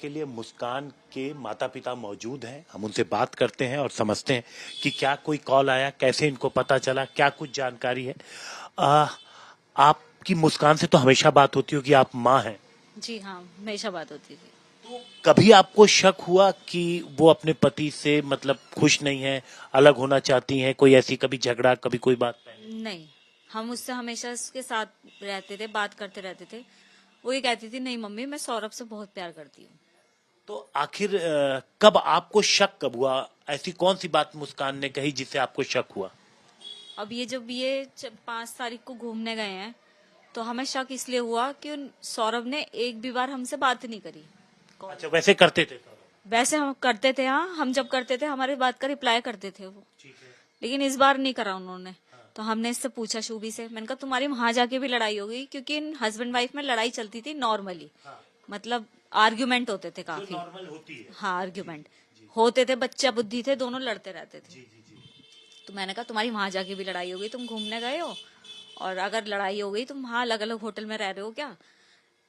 के लिए मुस्कान के माता पिता मौजूद हैं। हम उनसे बात करते हैं और समझते हैं कि क्या कोई कॉल आया, कैसे इनको पता चला, क्या कुछ जानकारी है। आपकी मुस्कान से तो हमेशा बात होती होगी, आप माँ हैं। जी हाँ, हमेशा बात होती थी। तो कभी आपको शक हुआ कि वो अपने पति से मतलब खुश नहीं है, अलग होना चाहती हैं? कोई ऐसी कभी झगड़ा, कभी कोई बात? नहीं, हम उससे हमेशा उसके साथ रहते थे, बात करते रहते थे। वो ये कहती थी नहीं मम्मी, मैं सौरभ से बहुत प्यार करती हूँ। तो आखिर कब आपको शक कब हुआ? ऐसी कौन सी बात मुस्कान ने कही जिससे आपको शक हुआ? अब ये जब ये 5 तारीख को घूमने गए हैं तो हमें शक इसलिए हुआ कि सौरभ ने एक भी बार हमसे बात नहीं करी। अच्छा, वैसे करते थे? वैसे हम करते थे, हाँ, हम जब करते थे हमारी बात का रिप्लाई करते थे वो। ठीक है। लेकिन इस बार नहीं करा उन्होंने। तो हमने इससे पूछा शुभी से, मैंने कहा तुम्हारी वहां जाके भी लड़ाई हो गई? क्योंकि इन हस्बैंड वाइफ में लड़ाई चलती थी नॉर्मली। मतलब आर्ग्यूमेंट होते थे काफी। नॉर्मल होती है। हाँ, आर्ग्यूमेंट होते थे, बच्चा बुद्धि थे, दोनों लड़ते रहते थे। तो मैंने कहा तुम्हारी वहां जाके भी लड़ाई हो गई, तुम घूमने गए हो और अगर लड़ाई हो गई तुम वहां अलग अलग होटल में रह रहे हो क्या?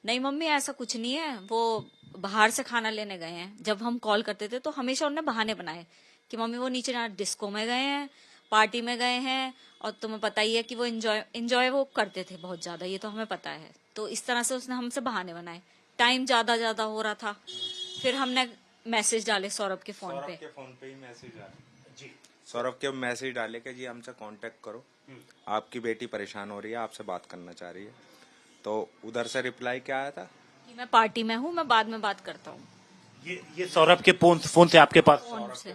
नहीं मम्मी ऐसा कुछ नहीं है, वो बाहर से खाना लेने गए हैं। जब हम कॉल करते थे तो हमेशा उन्होंने बहाने बनाए कि मम्मी वो नीचे ना डिस्को में गए हैं, पार्टी में गए हैं, और तुम्हें पता ही है कि वो एंजॉय वो करते थे बहुत ज्यादा, ये तो हमें पता है। तो इस तरह से उसने हमसे बहाने बनाए। टाइम ज्यादा हो रहा था, फिर हमने मैसेज डाले सौरभ के फोन पे ही मैसेज डाले जी। सौरभ के मैसेज डाले कि जी हमसे कांटेक्ट करो, आपकी बेटी परेशान हो रही है, आपसे बात करना चाह रही है। तो उधर से रिप्लाई क्या आया था कि मैं पार्टी में हूँ, मैं बाद में बात करता हूँ। ये सौरभ के फोन से आपके पास?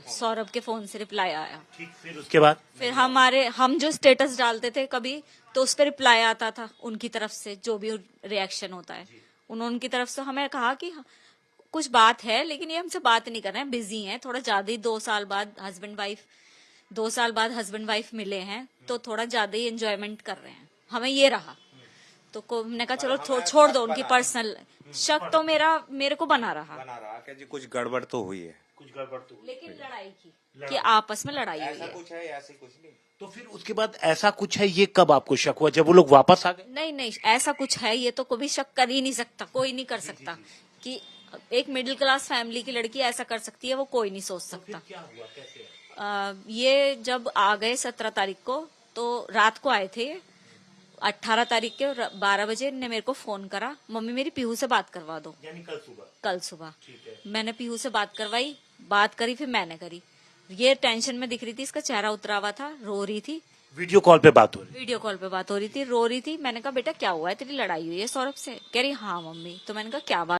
सौरभ के फोन से रिप्लाई आया। ठीक, फिर उसके बाद? फिर हम जो स्टेटस डालते थे कभी, तो उस पर रिप्लाई आता था उनकी तरफ से, जो भी रिएक्शन होता है। उनकी तरफ से हमें कहा कि कुछ बात है लेकिन ये हमसे बात नहीं कर रहे हैं, बिजी हैं थोड़ा ज्यादा ही। 2 साल बाद हस्बैंड वाइफ मिले हैं तो थोड़ा ज्यादा ही एंजॉयमेंट कर रहे हैं, हमें ये रहा। तो हमने कहा चलो छोड़ दो उनकी पर्सनल। शक तो मेरे को बना रहा कि जी कुछ गड़बड़ तो हुई है, लेकिन लड़ाई की कि आपस में लड़ाई हुई है। कुछ है, ऐसे कुछ नहीं। तो फिर उसके बाद ऐसा कुछ है, ये कब आपको शक हुआ? जब वो लोग वापस आ गए? नहीं, ऐसा कुछ है ये तो कभी शक कर ही नहीं सकता, कोई नहीं कर सकता कि एक मिडिल क्लास फैमिली की लड़की ऐसा कर सकती है, वो कोई नहीं सोच सकता। क्या हुआ, कैसे? ये जब आ गए 17 तारीख को, तो रात को आए थे। 18 तारीख के 12 बजे ने मेरे को फोन करा, मम्मी मेरी पीहू से बात करवा दो। यानी कल सुबह ठीक है। मैंने पीहू से बात करवाई, बात करी, फिर मैंने करी। ये टेंशन में दिख रही थी, इसका चेहरा उतरा हुआ था, रो रही थी। वीडियो कॉल पे बात हो रही थी, रो रही थी। मैंने कहा बेटा क्या हुआ है, तेरी लड़ाई हुई है सौरभ से? कह रही हाँ मम्मी। तो मैंने कहा क्या बात